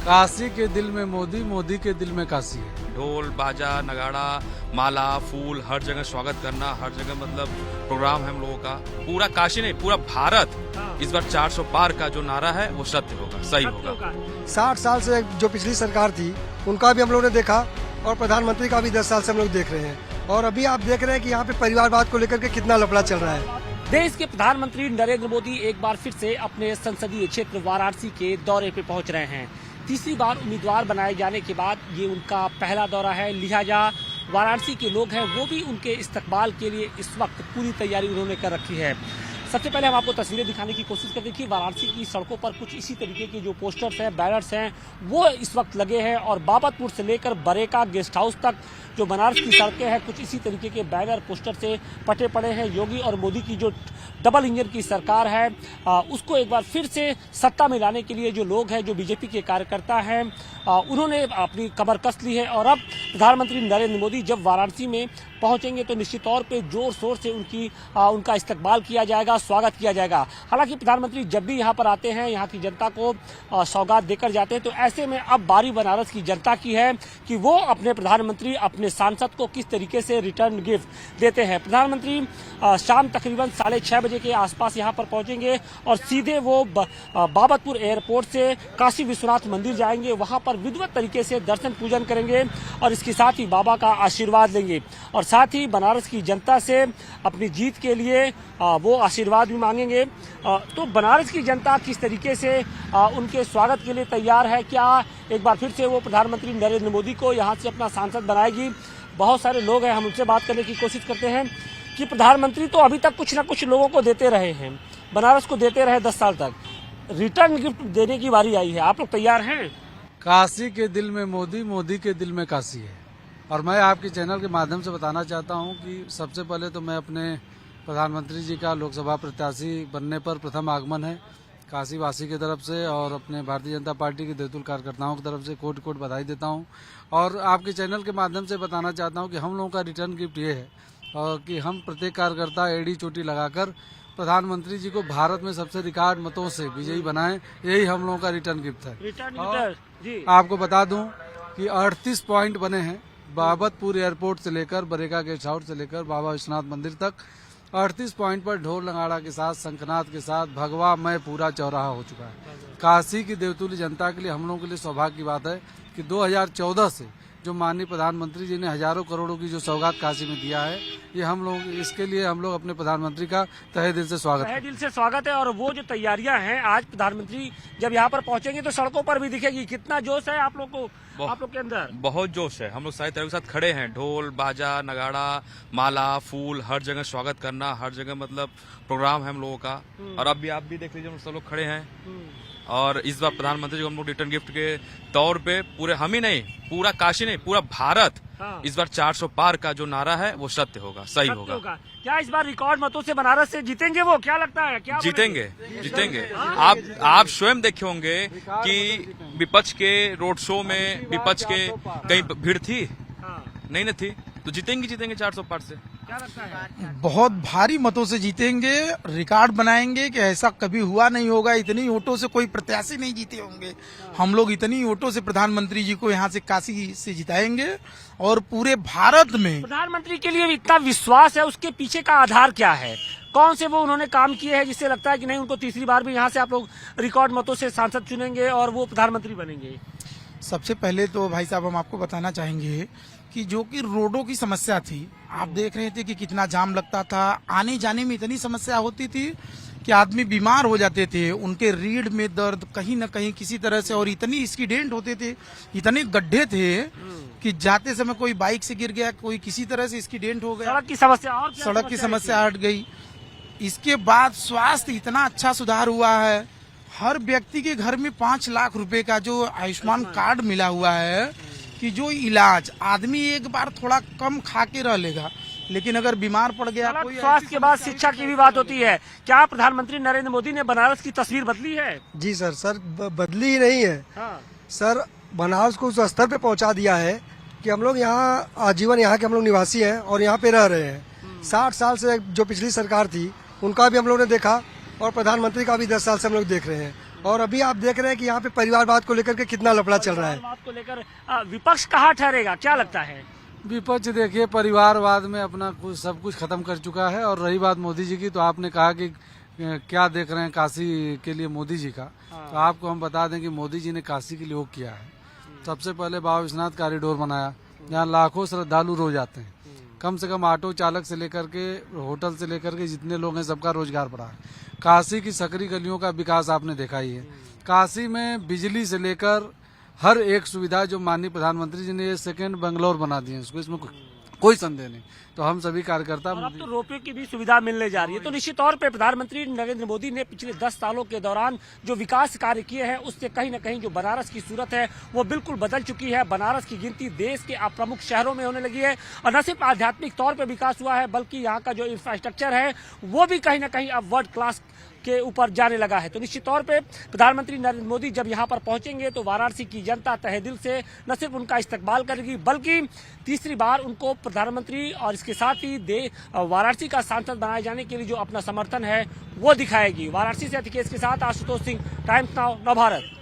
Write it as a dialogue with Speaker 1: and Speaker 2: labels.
Speaker 1: काशी के दिल में मोदी, मोदी के दिल में काशी है।
Speaker 2: ढोल बाजा नगाड़ा माला फूल हर जगह स्वागत करना, हर जगह मतलब प्रोग्राम है हम लोगों का। पूरा काशी नहीं पूरा भारत इस बार 400 पार का जो नारा है वो सत्य होगा, सही होगा।
Speaker 3: 60 साल से जो पिछली सरकार थी उनका भी हम लोगों ने देखा और प्रधानमंत्री का भी 10 साल से हम लोग देख रहे हैं। और अभी आप देख रहे हैं कि यहाँ पे परिवारवाद को लेकर के कितना लफड़ा चल रहा है।
Speaker 4: देश के प्रधानमंत्री नरेंद्र मोदी एक बार फिर से अपने संसदीय क्षेत्र वाराणसी के दौरे पे पहुंच रहे हैं। तीसरी बार उम्मीदवार बनाए जाने के बाद ये उनका पहला दौरा है, लिहाजा वाराणसी के लोग हैं वो भी उनके इस्तकबाल के लिए इस वक्त पूरी तैयारी उन्होंने कर रखी है। सबसे पहले हम आपको तस्वीरें दिखाने की कोशिश करते हैं कि वाराणसी की सड़कों पर कुछ इसी तरीके के जो पोस्टर्स हैं, बैनर्स हैं, वो इस वक्त लगे हैं और बाबतपुर से लेकर बरेका गेस्ट हाउस तक जो बनारस की सड़कें हैं कुछ इसी तरीके के बैनर पोस्टर से पटे पड़े हैं। योगी और मोदी की जो डबल इंजन की सरकार है उसको एक बार फिर से सत्ता में लाने के लिए जो लोग हैं, जो बीजेपी के कार्यकर्ता हैं, उन्होंने अपनी कमर कस ली है। और अब प्रधानमंत्री नरेंद्र मोदी जब वाराणसी में पहुंचेंगे तो निश्चित तौर पे जोर शोर से उनका इस्तकबाल किया जाएगा, स्वागत किया जाएगा। हालांकि प्रधानमंत्री जब भी यहाँ पर आते हैं यहाँ की जनता को सौगात देकर जाते हैं, तो ऐसे में अब बारी बनारस की जनता की है कि वो अपने प्रधानमंत्री अपने सांसद को किस तरीके से रिटर्न गिफ्ट देते हैं। प्रधानमंत्री शाम तकरीबन 6:30 बजे के आसपास यहाँ पर पहुंचेंगे और सीधे वो बाबतपुर एयरपोर्ट से काशी विश्वनाथ मंदिर जाएंगे, वहां पर विधिवत तरीके से दर्शन पूजन करेंगे और इसके साथ ही बाबा का आशीर्वाद लेंगे और साथ ही बनारस की जनता से अपनी जीत के लिए वो आशीर्वाद भी मांगेंगे। तो बनारस की जनता किस तरीके से उनके स्वागत के लिए तैयार है, क्या एक बार फिर से वो प्रधानमंत्री नरेंद्र मोदी को यहाँ से अपना सांसद बनाएगी? बहुत सारे लोग हैं, हम उनसे बात करने की कोशिश करते हैं कि प्रधानमंत्री तो अभी तक कुछ ना कुछ लोगों को देते रहे हैं, बनारस को देते रहे 10 साल तक, रिटर्न गिफ्ट देने की बारी आई है, आप लोग तैयार हैं?
Speaker 1: काशी के दिल में मोदी, मोदी के दिल में काशी है। और मैं आपके चैनल के माध्यम से बताना चाहता हूं कि सबसे पहले तो मैं अपने प्रधानमंत्री जी का लोकसभा प्रत्याशी बनने पर प्रथम आगमन है काशी वासी की तरफ से और अपने भारतीय जनता पार्टी के देतुल कार्यकर्ताओं की तरफ से कोट कोट बधाई देता हूं। और आपके चैनल के माध्यम से बताना चाहता हूं कि हम लोगों का रिटर्न गिफ्ट ये है और कि हम प्रत्येक कार्यकर्ता एड़ी चोटी लगाकर प्रधानमंत्री जी को भारत में सबसे रिकॉर्ड मतों से विजयी बनाएं, यही हम लोगों का रिटर्न गिफ्ट है। और आपको बता दूं कि 38 पॉइंट बने हैं बाबतपुर एयरपोर्ट से लेकर बरेका गेस्ट हाउस से लेकर बाबा विश्वनाथ मंदिर तक। 38 पॉइंट पर ढोल नगाड़ा के साथ, शंखनाद के साथ भगवा मय पूरा चौराहा हो चुका है। काशी की देवतुल्य जनता के लिए, हम लोगों के लिए सौभाग्य की बात है कि 2014 से जो माननीय प्रधानमंत्री जी ने हजारों करोड़ों की जो सौगात काशी में दिया है, ये हम लोग इसके लिए हम लोग अपने प्रधानमंत्री का तहे दिल से स्वागत है। और वो जो तैयारियां हैं, आज प्रधानमंत्री जब यहाँ पर पहुंचेंगे तो सड़कों पर भी दिखेगी। कितना जोश है आप लोग को, आप लोग के अंदर?
Speaker 2: बहुत जोश है, हम लोग सारे तरह के साथ खड़े हैं। ढोल बाजा नगाड़ा माला फूल हर जगह स्वागत करना, हर जगह मतलब प्रोग्राम है हम लोगों का। और अब भी आप भी देख लीजिए, हम सब लोग खड़े हैं और इस बार प्रधानमंत्री को हम लोग रिटर्न गिफ्ट के तौर पे पूरे हम ही नहीं पूरा काशी नहीं पूरा भारत इस बार 400 पार का जो नारा है वो सत्य होगा, सही होगा।
Speaker 4: क्या इस बार रिकॉर्ड मतों से बनारस से जीतेंगे वो, क्या लगता है? क्या
Speaker 2: जीतेंगे। आप स्वयं देखे होंगे कि विपक्ष के रोड शो में विपक्ष के कहीं भीड़ थी? नहीं न थी, तो जीतेंगे 400 पार से।
Speaker 4: क्या लगता है?
Speaker 5: बहुत भारी मतों से जीतेंगे, रिकॉर्ड बनाएंगे कि ऐसा कभी हुआ नहीं होगा। इतनी वोटों से कोई प्रत्याशी नहीं जीते होंगे। हम लोग इतनी वोटों से प्रधानमंत्री जी को यहाँ से काशी से जिताएंगे और पूरे भारत में।
Speaker 4: प्रधानमंत्री के लिए इतना विश्वास है, उसके पीछे का आधार क्या है? कौन से वो उन्होंने काम किए हैं जिससे लगता है कि नहीं, उनको तीसरी बार भी यहाँ से आप लोग रिकॉर्ड मतों से सांसद चुनेंगे और वो प्रधानमंत्री बनेंगे?
Speaker 5: सबसे पहले तो भाई साहब हम आपको बताना चाहेंगे कि जो कि रोडों की समस्या थी, आप देख रहे थे कि कितना जाम लगता था, आने जाने में इतनी समस्या होती थी कि आदमी बीमार हो जाते थे, उनके रीढ़ में दर्द कहीं न कहीं किसी तरह से, और इतनी एक्सीडेंट होते थे, इतने गड्ढे थे कि जाते समय कोई बाइक से गिर गया, कोई किसी तरह से एक्सीडेंट हो गया। सड़क की समस्या हट गई। इसके बाद स्वास्थ्य इतना अच्छा सुधार हुआ है, हर व्यक्ति के घर में 5 लाख रुपए का जो आयुष्मान कार्ड मिला हुआ है कि जो इलाज आदमी एक बार थोड़ा कम खा के रह लेगा, लेकिन अगर बीमार पड़ गया कोई।
Speaker 4: स्वास्थ्य के बाद शिक्षा की भी बात होती है। क्या प्रधानमंत्री नरेंद्र मोदी ने बनारस की तस्वीर बदली है?
Speaker 3: जी सर बदली ही नहीं है। सर बनारस को उस स्तर पे पहुंचा दिया है कि हम लोग यहाँ आजीवन यहाँ के हम लोग निवासी हैं और यहाँ पे रह रहे हैं। 60 साल से जो पिछली सरकार थी उनका भी हम लोगों ने देखा और प्रधानमंत्री का भी 10 साल से हम लोग देख रहे हैं। और अभी आप देख रहे हैं कि यहाँ पे परिवारवाद को लेकर के कितना लफड़ा चल रहा है।
Speaker 4: बात को लेकर विपक्ष कहाँ ठहरेगा, क्या लगता है?
Speaker 1: विपक्ष देखिए परिवारवाद में अपना कुछ सब कुछ खत्म कर चुका है। और रही बात मोदी जी की, तो आपने कहा कि क्या देख रहे हैं काशी के लिए मोदी जी का, तो आपको हम बता दें कि मोदी जी ने काशी के लिए वो किया है। सबसे पहले बाबा विश्वनाथ कॉरिडोर बनाया, जहाँ लाखों श्रद्धालु रोज आते हैं। कम से कम ऑटो चालक से लेकर के होटल से लेकर के जितने लोग हैं सबका रोजगार बढ़ा है। काशी की सकरी गलियों का विकास आपने देखा ही है। काशी में बिजली से लेकर हर एक सुविधा जो माननीय प्रधानमंत्री जी ने ये सेकंड बंगलोर बना दिए उसको, इसमें कोई संदेह नहीं। तो हम सभी कार्यकर्ता,
Speaker 4: और अब तो रोपवे की भी सुविधा मिलने जा रही है। तो निश्चित तौर पे प्रधानमंत्री नरेंद्र मोदी ने पिछले 10 सालों के दौरान जो विकास कार्य किए हैं उससे कहीं न कहीं जो बनारस की सूरत है वो बिल्कुल बदल चुकी है। बनारस की गिनती देश के प्रमुख शहरों में होने लगी है और न सिर्फ आध्यात्मिक तौर पर विकास हुआ है बल्कि यहाँ का जो इंफ्रास्ट्रक्चर है वो भी कहीं न कहीं अब वर्ल्ड क्लास के ऊपर जाने लगा है। तो निश्चित तौर पे प्रधानमंत्री नरेंद्र मोदी जब यहाँ पर पहुंचेंगे तो वाराणसी की जनता तहे दिल से न सिर्फ उनका इस्तकबाल करेगी बल्कि तीसरी बार उनको प्रधानमंत्री और इसके साथ ही वाराणसी का सांसद बनाए जाने के लिए जो अपना समर्थन है वो दिखाएगी। वाराणसी से अतिकेश के साथ आशुतोष सिंह, टाइम्स नाउ, नव भारत।